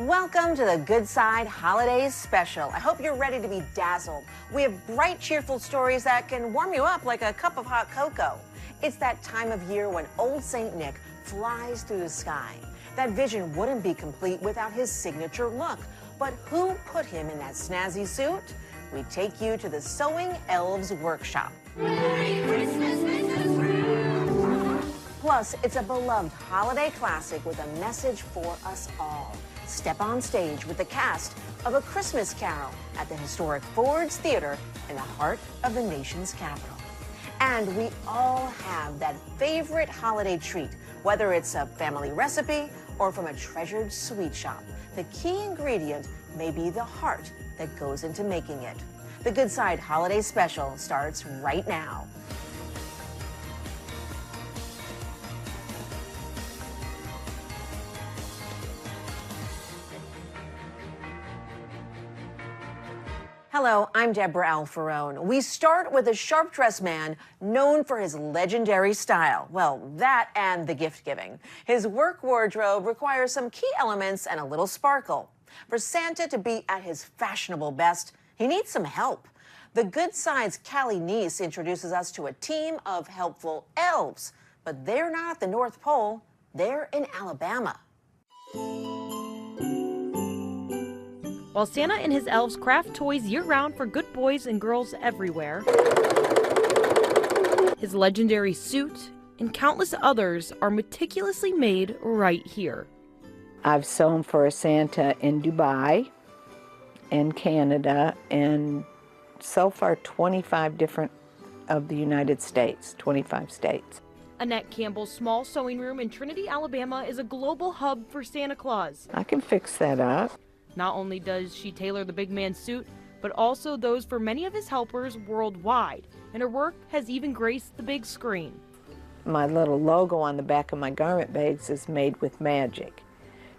Welcome to the Good Side Holidays Special. I hope you're ready to be dazzled. We have bright, cheerful stories that can warm you up like a cup of hot cocoa. It's that time of year when old Saint Nick flies through the sky. That vision wouldn't be complete without his signature look. But who put him in that snazzy suit? We take you to the Sewing Elves Workshop. Merry Christmas, Mrs. Plus, it's a beloved holiday classic with a message for us all. Step on stage with the cast of A Christmas Carol at the historic Ford's Theater in the heart of the nation's capital. And we all have that favorite holiday treat, whether it's a family recipe or from a treasured sweet shop. The key ingredient may be the heart that goes into making it. The Good Side Holiday Special starts right now. Hello, I'm Deborah Alfarone. We start with a sharp-dressed man known for his legendary style. Well, that and the gift-giving. His work wardrobe requires some key elements and a little sparkle. For Santa to be at his fashionable best, he needs some help. The Good Side's Callie Neese introduces us to a team of helpful elves. But they're not at the North Pole, they're in Alabama. While Santa and his elves craft toys year-round for good boys and girls everywhere, his legendary suit and countless others are meticulously made right here. I've sewn for a Santa in Dubai and Canada and so far 25 different of the United States, 25 states. Annette Campbell's small sewing room in Trinity, Alabama is a global hub for Santa Claus. I can fix that up. Not only does she tailor the big man's suit, but also those for many of his helpers worldwide, and her work has even graced the big screen. My little logo on the back of my garment bags is made with magic,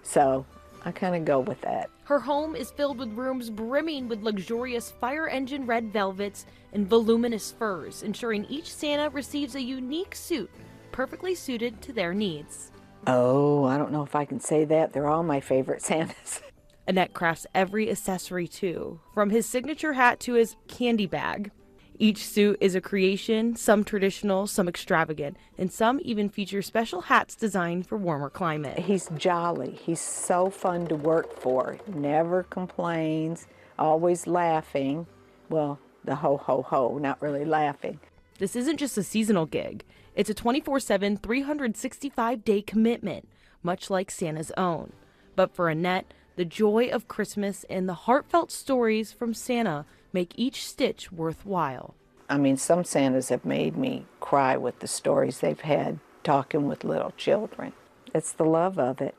so I kind of go with that. Her home is filled with rooms brimming with luxurious fire engine red velvets and voluminous furs, ensuring each Santa receives a unique suit perfectly suited to their needs. Oh, I don't know if I can say that. They're all my favorite Santas. Annette crafts every accessory too, from his signature hat to his candy bag. Each suit is a creation, some traditional, some extravagant, and some even feature special hats designed for warmer climate. He's jolly. He's so fun to work for. Never complains, always laughing. Well, the ho, ho, ho, not really laughing. This isn't just a seasonal gig. It's a 24/7, 365-day commitment, much like Santa's own. But for Annette, the joy of Christmas and the heartfelt stories from Santa make each stitch worthwhile. I mean, some Santas have made me cry with the stories they've had talking with little children. It's the love of it.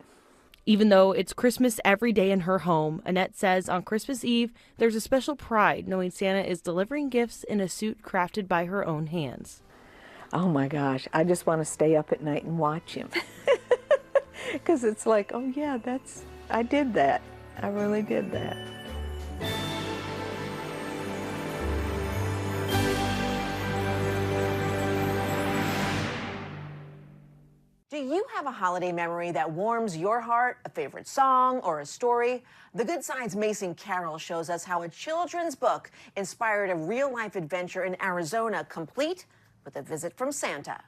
Even though it's Christmas every day in her home, Annette says on Christmas Eve, there's a special pride knowing Santa is delivering gifts in a suit crafted by her own hands. Oh my gosh, I just want to stay up at night and watch him. Because it's like, oh yeah, I did that. I really did that. Do you have a holiday memory that warms your heart, a favorite song or a story? The Good Side's Mason Carroll shows us how a children's book inspired a real-life adventure in Arizona, complete with a visit from Santa.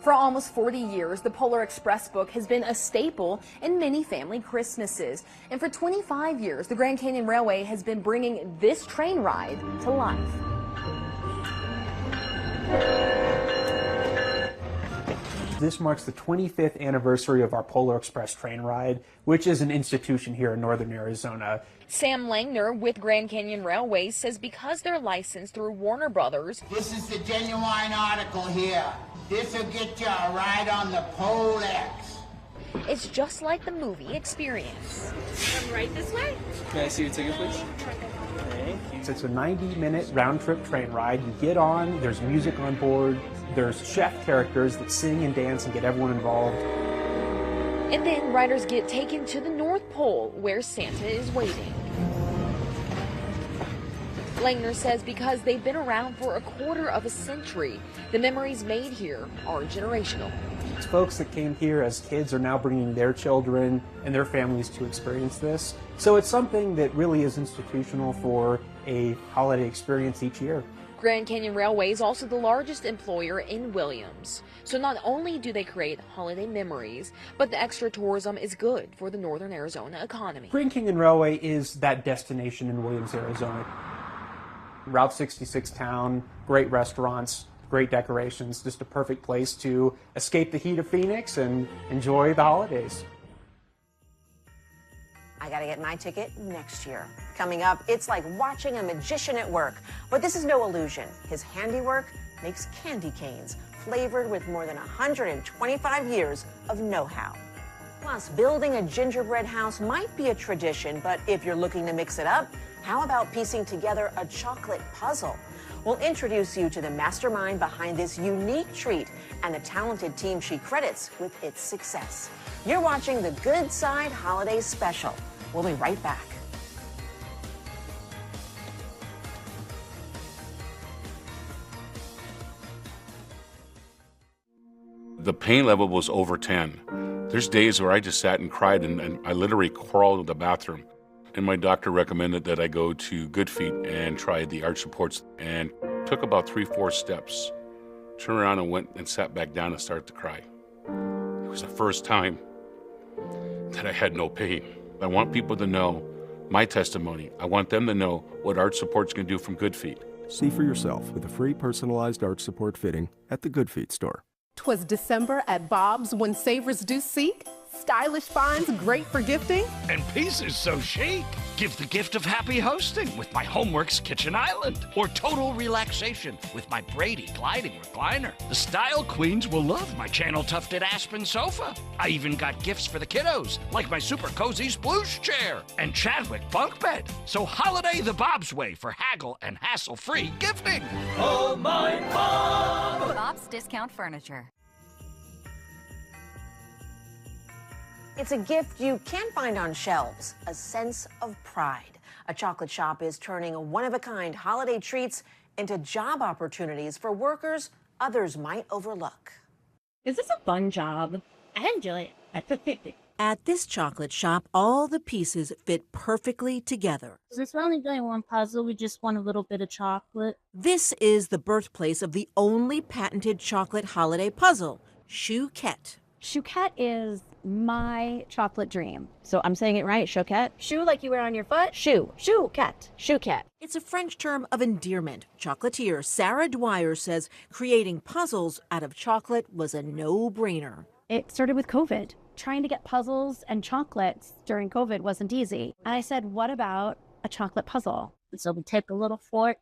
For almost 40 years, the Polar Express book has been a staple in many family Christmases. And for 25 years, the Grand Canyon Railway has been bringing this train ride to life. This marks the 25th anniversary of our Polar Express train ride, which is an institution here in northern Arizona. Sam Langner with Grand Canyon Railway says because they're licensed through Warner Brothers, this is the genuine article here. This will get you a ride on the Polex. It's just like the movie experience. Come right this way. Can I see your ticket, please? Thank you. It's a 90-minute round-trip train ride. You get on, there's music on board, there's chef characters that sing and dance and get everyone involved. And then riders get taken to the North Pole, where Santa is waiting. Langner says because they've been around for a quarter of a century, the memories made here are generational. Folks that came here as kids are now bringing their children and their families to experience this. So it's something that really is institutional for a holiday experience each year. Grand Canyon Railway is also the largest employer in Williams. So not only do they create holiday memories, but the extra tourism is good for the northern Arizona economy. Grand Canyon Railway is that destination in Williams, Arizona. Route 66 town, great restaurants, great decorations, just a perfect place to escape the heat of Phoenix and enjoy the holidays. I gotta get my ticket next year. Coming up, it's like watching a magician at work. But this is no illusion. His handiwork makes candy canes, flavored with more than 125 years of know-how. Plus, building a gingerbread house might be a tradition, but if you're looking to mix it up, how about piecing together a chocolate puzzle? We'll introduce you to the mastermind behind this unique treat and the talented team she credits with its success. You're watching the Good Side Holiday Special. We'll be right back. The pain level was over 10. There's days where I just sat and cried and I literally crawled to the bathroom. And my doctor recommended that I go to Good Feet and try the arch supports, and took about 3-4 steps. Turned around and went and sat back down and started to cry. It was the first time that I had no pain. I want people to know my testimony. I want them to know what arch supports can do from Good Feet. See for yourself with a free personalized arch support fitting at the Good Feet store. 'Twas December at Bob's when savers do seek. Stylish finds great for gifting. And pieces so chic. Give the gift of happy hosting with my Homeworks Kitchen Island. Or total relaxation with my Brady Gliding Recliner. The style queens will love my channel tufted aspen sofa. I even got gifts for the kiddos, like my super cozy sploosh chair and Chadwick bunk bed. So holiday the Bob's way for haggle and hassle-free gifting. Oh, my Bob! Bob's Discount Furniture. It's a gift you can't find on shelves, a sense of pride. A chocolate shop is turning one-of-a-kind holiday treats into job opportunities for workers others might overlook. Is this a fun job? I enjoy it. At this chocolate shop, all the pieces fit perfectly together. Since we're only doing one puzzle, we just want a little bit of chocolate. This is the birthplace of the only patented chocolate holiday puzzle, Chouquette. Chouquette is my chocolate dream. So I'm saying it right, Chouquette? Shoe like you wear on your foot? Shoe. Chouquette. Chouquette. It's a French term of endearment. Chocolatier Sarah Dwyer says creating puzzles out of chocolate was a no-brainer. It started with COVID. Trying to get puzzles and chocolates during COVID wasn't easy. And I said, what about a chocolate puzzle? So we take a little fork,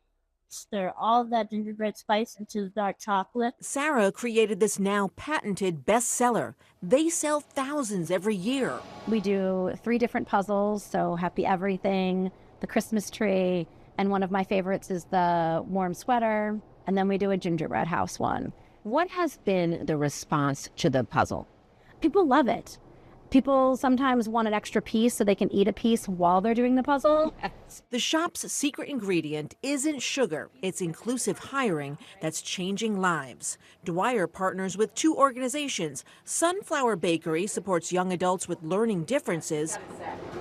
stir all that gingerbread spice into the dark chocolate. Sarah created this now patented bestseller. They sell thousands every year. We do 3 different puzzles, so Happy Everything, the Christmas tree, and one of my favorites is the warm sweater, and then we do a gingerbread house one. What has been the response to the puzzle? People love it. People sometimes want an extra piece so they can eat a piece while they're doing the puzzle. The shop's secret ingredient isn't sugar. It's inclusive hiring that's changing lives. Dwyer partners with 2 organizations. Sunflower Bakery supports young adults with learning differences.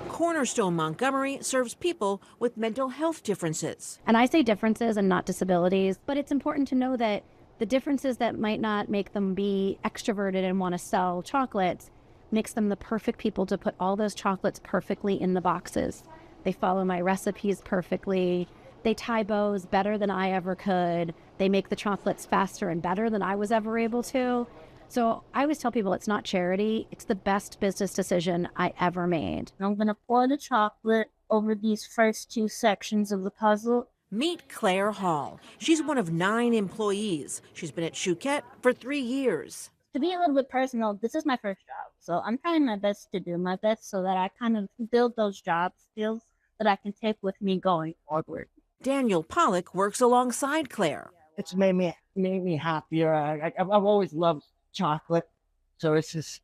Cornerstone Montgomery serves people with mental health differences. And I say differences and not disabilities, but it's important to know that the differences that might not make them be extroverted and want to sell chocolates makes them the perfect people to put all those chocolates perfectly in the boxes. They follow my recipes perfectly. They tie bows better than I ever could. They make the chocolates faster and better than I was ever able to. So I always tell people it's not charity. It's the best business decision I ever made. I'm going to pour the chocolate over these first 2 sections of the puzzle. Meet Claire Hall. She's one of 9 employees. She's been at Chouquette for 3 years. To be a little bit personal, this is my first job. So I'm trying my best to do my best so that I kind of build those job skills that I can take with me going forward. Daniel Pollock works alongside Claire. It's made me happier. I've always loved chocolate. So it's just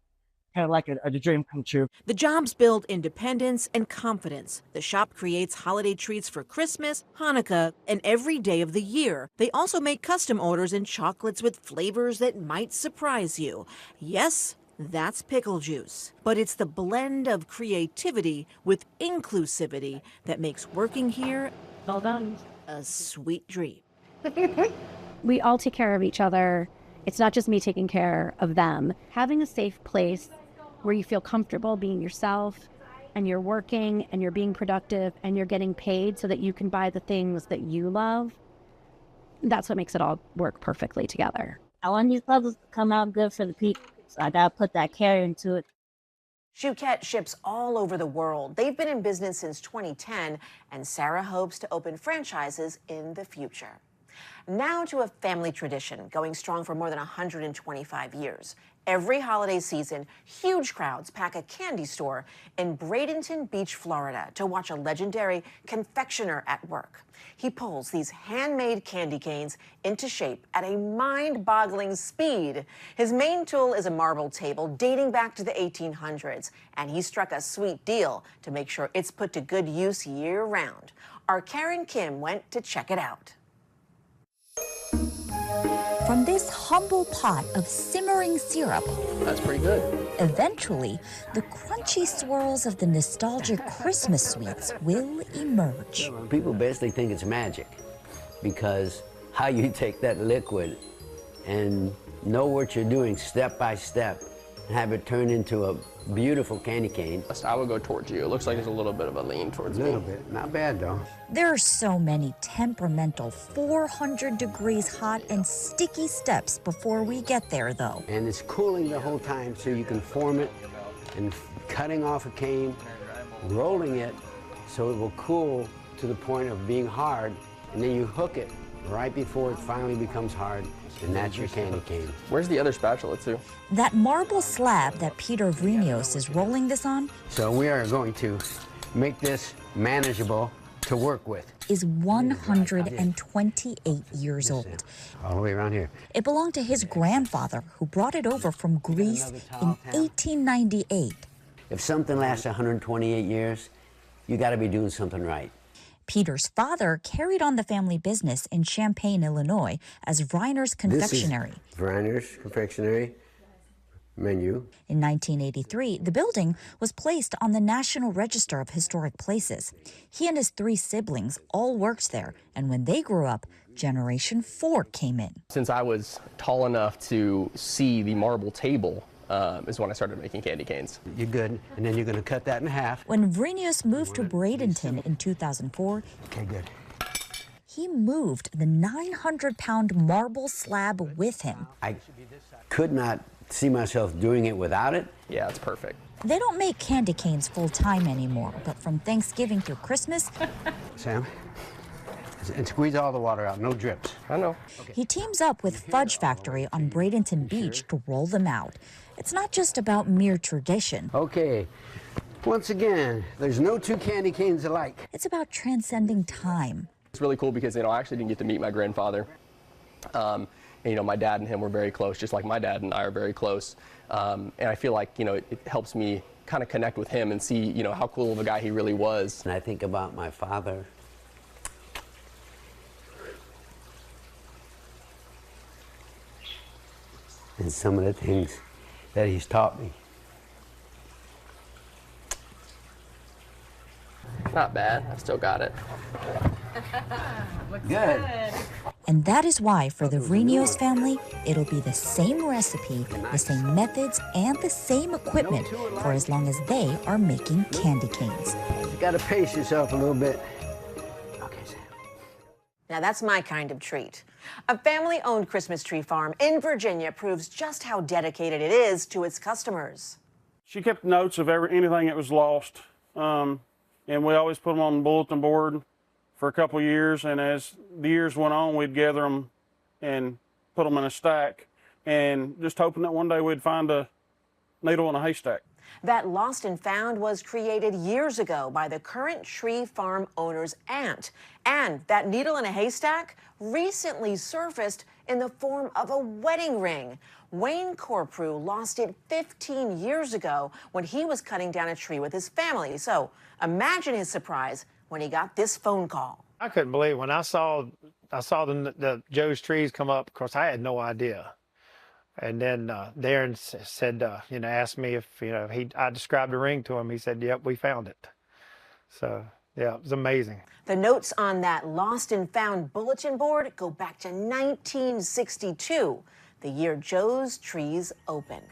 kind of like a dream come true. The jobs build independence and confidence. The shop creates holiday treats for Christmas, Hanukkah, and every day of the year. They also make custom orders in chocolates with flavors that might surprise you. Yes, that's pickle juice. But it's the blend of creativity with inclusivity that makes working here a sweet dream. We all take care of each other. It's not just me taking care of them. Having a safe place where you feel comfortable being yourself and you're working and you're being productive and you're getting paid so that you can buy the things that you love, that's what makes it all work perfectly together. I want these puzzles to come out good for the people, so I gotta put that care into it. Chouquette ships all over the world. They've been in business since 2010, and Sarah hopes to open franchises in the future. Now to a family tradition going strong for more than 125 years. Every holiday season, huge crowds pack a candy store in Bradenton Beach, Florida, to watch a legendary confectioner at work. He pulls these handmade candy canes into shape at a mind-boggling speed. His main tool is a marble table dating back to the 1800s, and he struck a sweet deal to make sure it's put to good use year-round. Our Karen Kim went to check it out. From this humble pot of simmering syrup, that's pretty good. Eventually, the crunchy swirls of the nostalgic Christmas sweets will emerge. People basically think it's magic because how you take that liquid and know what you're doing step by step and have it turn into a beautiful candy cane. I would go towards you. It looks like there's a little bit of a lean towards me. A little bit. Not bad, though. There are so many temperamental, 400 degrees hot and sticky steps before we get there, though. And it's cooling the whole time so you can form it and cutting off a cane, rolling it so it will cool to the point of being hard, and then you hook it right before it finally becomes hard, and that's your candy cane. Where's the other spatula, too? That marble slab that Peter Vrinios is rolling this on, so we are going to make this manageable to work with, is 128 years old. All the way around here. It belonged to his grandfather, who brought it over from Greece in 1898. If something lasts 128 years, you got to be doing something right. Peter's father carried on the family business in Champaign, Illinois, as Reiner's Confectionery. This is Reiner's Confectionery menu. In 1983, the building was placed on the National Register of Historic Places. He and his 3 siblings all worked there, and when they grew up, Generation 4 came in. Since I was tall enough to see the marble table, is when I started making candy canes. You're good, and then you're going to cut that in half. When Vrinios moved to Bradenton in 2004, okay, good. He moved the 900-pound marble slab with him. I could not see myself doing it without it. Yeah, it's perfect. They don't make candy canes full-time anymore, but from Thanksgiving through Christmas... Sam, and squeeze all the water out, no drips. I know. He teams up with Fudge Factory on Bradenton Beach to roll them out. It's not just about mere tradition. Okay, once again, there's no 2 candy canes alike. It's about transcending time. It's really cool because, I actually didn't get to meet my grandfather. And, my dad and him were very close, just like my dad and I are very close. And I feel like, it helps me kind of connect with him and see, how cool of a guy he really was. And I think about my father. And some of the things that he's taught me. Not bad. I still got it. Good. And that is why, for the Vrinios family, it'll be the same recipe, the same methods, and the same equipment for as long as they are making candy canes. You gotta pace yourself a little bit. Okay, Sam. Now that's my kind of treat. A family-owned Christmas tree farm in Virginia proves just how dedicated it is to its customers. She kept notes of anything that was lost, and we always put them on the bulletin board for a couple years, and as the years went on, we'd gather them and put them in a stack, and just hoping that one day we'd find a needle in a haystack. That Lost and Found was created years ago by the current tree farm owner's aunt. And that needle in a haystack recently surfaced in the form of a wedding ring. Wayne Corprew lost it 15 years ago when he was cutting down a tree with his family. So imagine his surprise when he got this phone call. I couldn't believe it. When I saw the Joe's trees come up. Of course, I had no idea. And then Darren said, asked me if, I described the ring to him. He said, yep, we found it. So, yeah, it was amazing. The notes on that Lost and Found bulletin board go back to 1962, the year Joe's trees opened.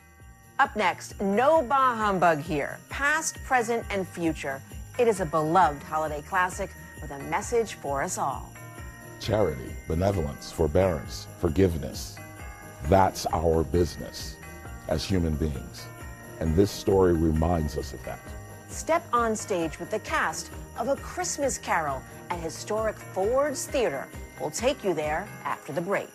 Up next, no bah humbug here. Past, present, and future. It is a beloved holiday classic with a message for us all. Charity, benevolence, forbearance, forgiveness. That's our business as human beings. And this story reminds us of that. Step on stage with the cast of A Christmas Carol at historic Ford's Theater. We'll take you there after the break.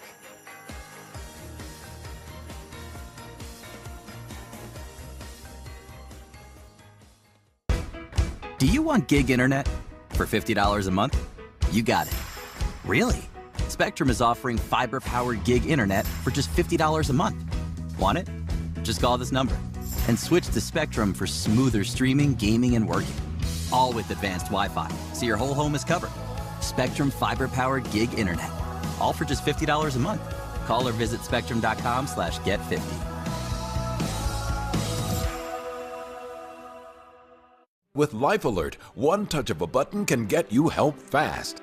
Do you want gig internet for $50 a month? You got it. Really? Spectrum is offering fiber-powered gig internet for just $50 a month. Want it? Just call this number and switch to Spectrum for smoother streaming, gaming, and working. All with advanced Wi-Fi, so your whole home is covered. Spectrum fiber-powered gig internet. All for just $50 a month. Call or visit spectrum.com/get50. With Life Alert, one touch of a button can get you help fast.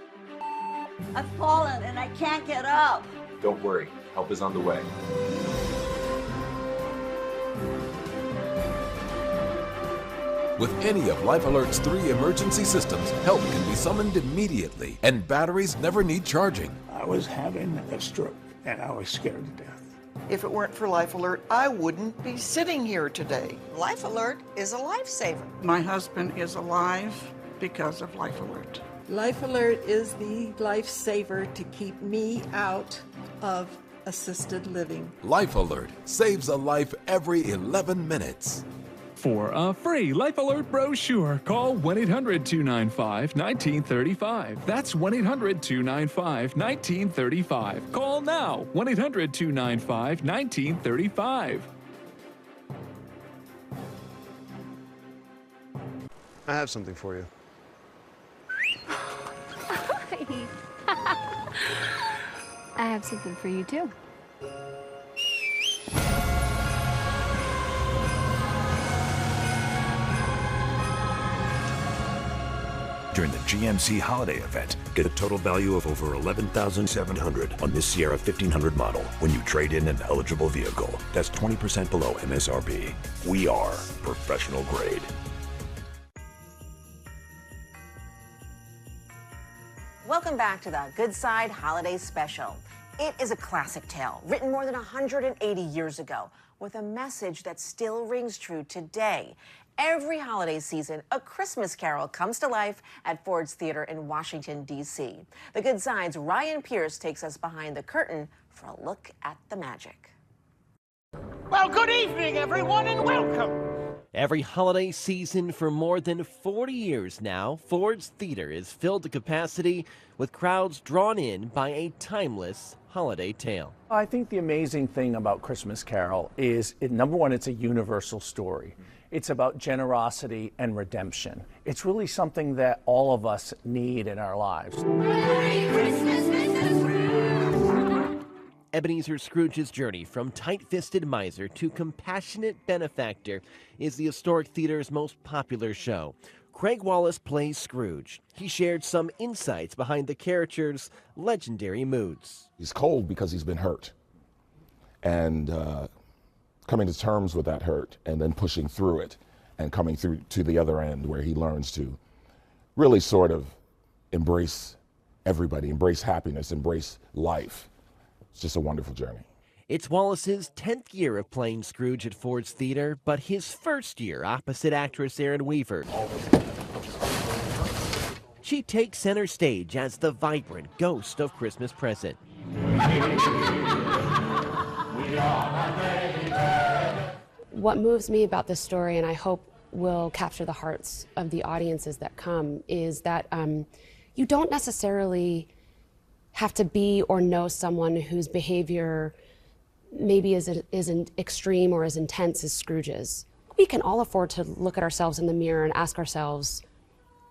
I've fallen and I can't get up. Don't worry, help is on the way. With any of Life Alert's 3 emergency systems, help can be summoned immediately, and batteries never need charging. I was having a stroke, and I was scared to death. If it weren't for Life Alert, I wouldn't be sitting here today. Life Alert is a lifesaver. My husband is alive because of Life Alert. Life Alert is the lifesaver to keep me out of assisted living. Life Alert saves a life every 11 minutes. For a free Life Alert brochure, call 1-800-295-1935. That's 1-800-295-1935. Call now, 1-800-295-1935. I have something for you. I have something for you too. During the GMC holiday event, get a total value of over $11,700 on this Sierra 1500 model when you trade in an eligible vehicle. That's 20% below MSRP. We are professional grade. Welcome back to the Good Side Holiday Special. It is a classic tale written more than 180 years ago with a message that still rings true today. Every holiday season, A Christmas Carol comes to life at Ford's Theater in Washington, D.C. The Good Side's Ryan Pierce takes us behind the curtain for a look at the magic. Well, good evening, everyone, and welcome. Every holiday season for more than 40 years now, Ford's Theater is filled to capacity with crowds drawn in by a timeless holiday tale. I think the amazing thing about Christmas Carol is, number one, it's a universal story. It's about generosity and redemption. It's really something that all of us need in our lives. Merry Christmas, Mrs. Scrooge! Ebenezer Scrooge's journey from tight-fisted miser to compassionate benefactor is the Historic Theater's most popular show. Craig Wallace plays Scrooge. He shared some insights behind the character's legendary moods. He's cold because he's been hurt. And coming to terms with that hurt and then pushing through it and coming through to the other end where he learns to really sort of embrace everybody, embrace happiness, embrace life. It's just a wonderful journey. It's Wallace's 10th year of playing Scrooge at Ford's Theater, but his first year opposite actress Erin Weaver. She takes center stage as the vibrant ghost of Christmas Present. what moves me about this story, and I hope will capture the hearts of the audiences that come, is that you don't necessarily have to be or know someone whose behavior maybe is extreme or as intense as Scrooge's. We can all afford to look at ourselves in the mirror and ask ourselves,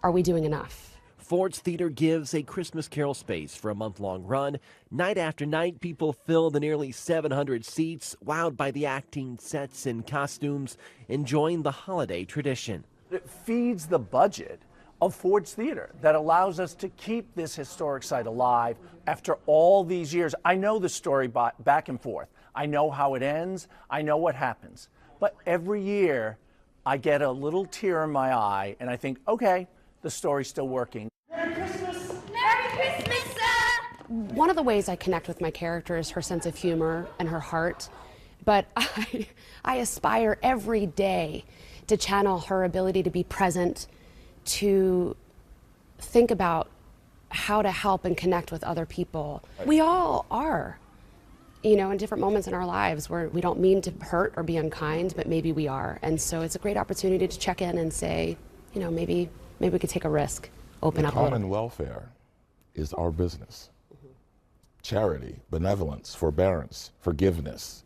are we doing enough? Ford's Theater gives a Christmas Carol space for a month-long run. Night after night, people fill the nearly 700 seats, wowed by the acting, sets, and costumes, enjoying the holiday tradition. It feeds the budget of Ford's Theater that allows us to keep this historic site alive after all these years. I know the story back and forth. I know how it ends. I know what happens. But every year, I get a little tear in my eye, and I think, okay, the story's still working. Merry Christmas! Merry Christmas, One of the ways I connect with my character is her sense of humor and her heart, but I aspire every day to channel her ability to be present, to think about how to help and connect with other people. We all are, you know, in different moments in our lives where we don't mean to hurt or be unkind, but maybe we are. And so it's a great opportunity to check in and say, you know, maybe we could take a risk, open up a little. Common welfare is our business. Charity, benevolence, forbearance, forgiveness,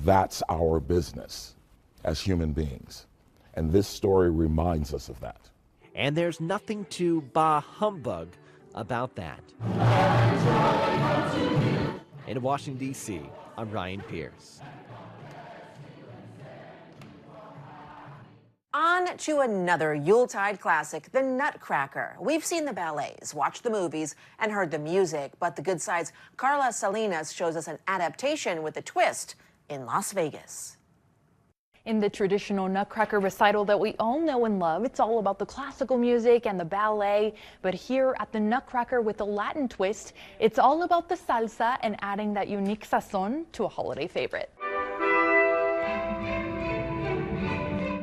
that's our business as human beings. And this story reminds us of that. And there's nothing too bah humbug about that. In Washington, D.C., I'm Ryan Pierce. On to another Yuletide classic, The Nutcracker. We've seen the ballets, watched the movies, and heard the music, but the good side's Carla Salinas shows us an adaptation with a twist in Las Vegas. In the traditional Nutcracker recital that we all know and love, it's all about the classical music and the ballet. But here at the Nutcracker with a Latin twist, it's all about the salsa and adding that unique sazon to a holiday favorite.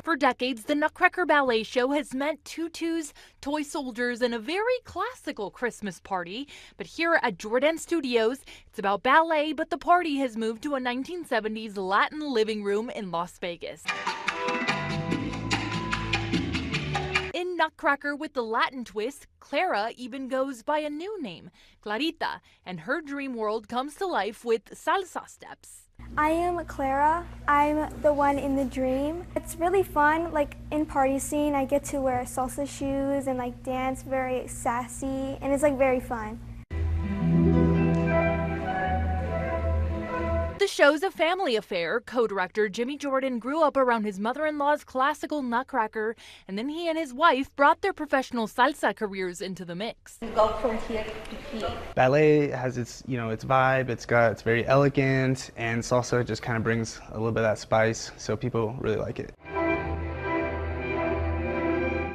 For decades, the Nutcracker Ballet Show has meant tutus, toy soldiers, and a very classical Christmas party. But here at Jordan Studios, it's about ballet, but the party has moved to a 1970s Latin living room in Las Vegas. In Nutcracker with the Latin twist, Clara even goes by a new name, Clarita, and her dream world comes to life with salsa steps. I am Clara. I'm the one in the dream. It's really fun. Like in party scene, I get to wear salsa shoes and like dance very sassy, and it's like very fun. The show's a family affair. Co-director Jimmy Jordan grew up around his mother-in-law's classical Nutcracker, and then he and his wife brought their professional salsa careers into the mix. Go from here to here. Ballet has its, its vibe. It's very elegant, and salsa just kind of brings a little bit of that spice, so people really like it.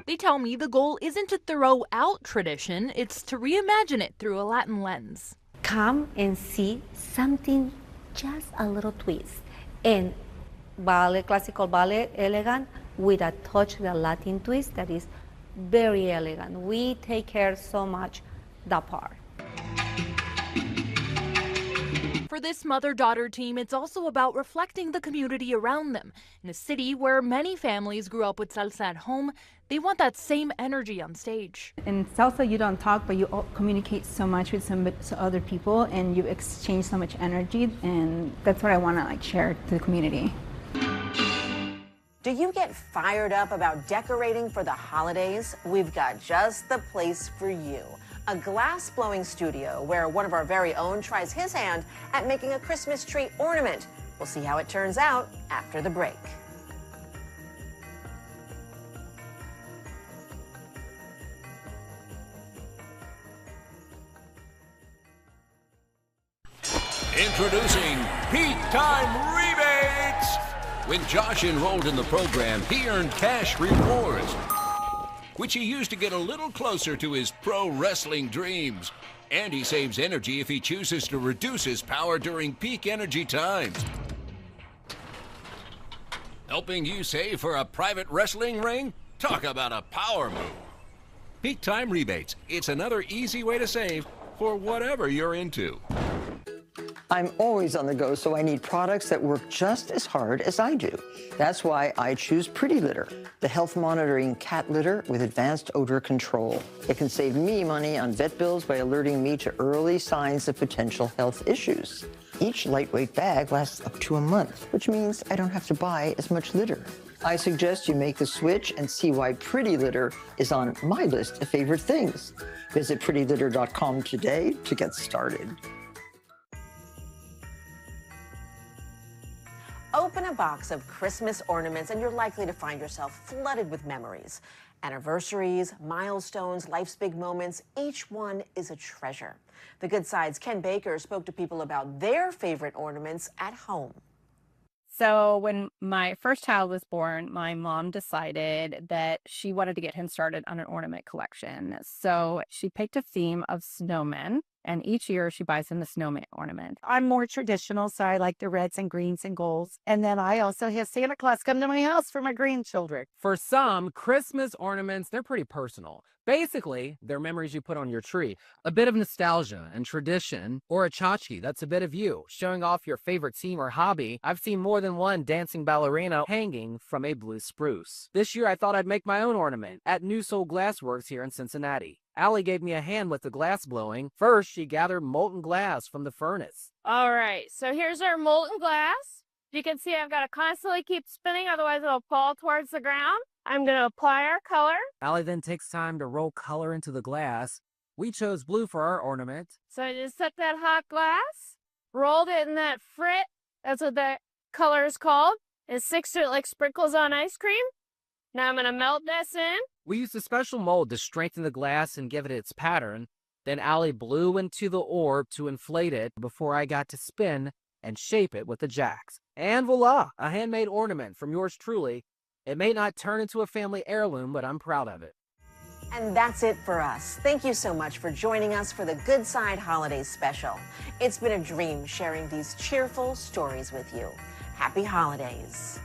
They tell me the goal isn't to throw out tradition, it's to reimagine it through a Latin lens. Come and see something, just a little twist. And ballet, classical ballet, elegant, with a touch of the Latin twist that is very elegant. We take care so much that part. For this mother-daughter team, it's also about reflecting the community around them. In a city where many families grew up with salsa at home, they want that same energy on stage. In salsa, you don't talk, but you communicate so much with some other people, and you exchange so much energy, and that's what I want to share to the community. Do you get fired up about decorating for the holidays? We've got just the place for you. A glass-blowing studio where one of our very own tries his hand at making a Christmas tree ornament. We'll see how it turns out after the break. Introducing Peak Time Rebates! When Josh enrolled in the program, he earned cash rewards, which he used to get a little closer to his pro wrestling dreams. And he saves energy if he chooses to reduce his power during peak energy times. Helping you save for a private wrestling ring? Talk about a power move. Peak Time Rebates. It's another easy way to save for whatever you're into. I'm always on the go, so I need products that work just as hard as I do. That's why I choose Pretty Litter, the health monitoring cat litter with advanced odor control. It can save me money on vet bills by alerting me to early signs of potential health issues. Each lightweight bag lasts up to a month, which means I don't have to buy as much litter. I suggest you make the switch and see why Pretty Litter is on my list of favorite things. Visit prettylitter.com today to get started. Open a box of Christmas ornaments and you're likely to find yourself flooded with memories. Anniversaries, milestones, life's big moments, each one is a treasure. The Good Side's Ken Baker spoke to people about their favorite ornaments at home. So when my first child was born, my mom decided that she wanted to get him started on an ornament collection. So she picked a theme of snowmen, and each year she buys him the snowman ornament. I'm more traditional, so I like the reds and greens and golds. And then I also have Santa Claus come to my house for my grandchildren. For some, Christmas ornaments, they're pretty personal. Basically, they're memories you put on your tree. A bit of nostalgia and tradition, or a tchotchke, that's a bit of you, showing off your favorite team or hobby. I've seen more than one dancing ballerina hanging from a blue spruce. This year, I thought I'd make my own ornament at New Soul Glassworks here in Cincinnati. Allie gave me a hand with the glass blowing. First, she gathered molten glass from the furnace. All right, so here's our molten glass. You can see I've got to constantly keep spinning, otherwise it'll fall towards the ground. I'm going to apply our color. Allie then takes time to roll color into the glass. We chose blue for our ornament. So I just took that hot glass, rolled it in that frit. That's what that color is called. It sticks to it like sprinkles on ice cream. Now I'm going to melt this in. We used a special mold to strengthen the glass and give it its pattern. Then Allie blew into the orb to inflate it before I got to spin and shape it with the jacks. And voila, a handmade ornament from yours truly. It may not turn into a family heirloom, but I'm proud of it. And that's it for us. Thank you so much for joining us for the Good Side Holiday Special. It's been a dream sharing these cheerful stories with you. Happy holidays.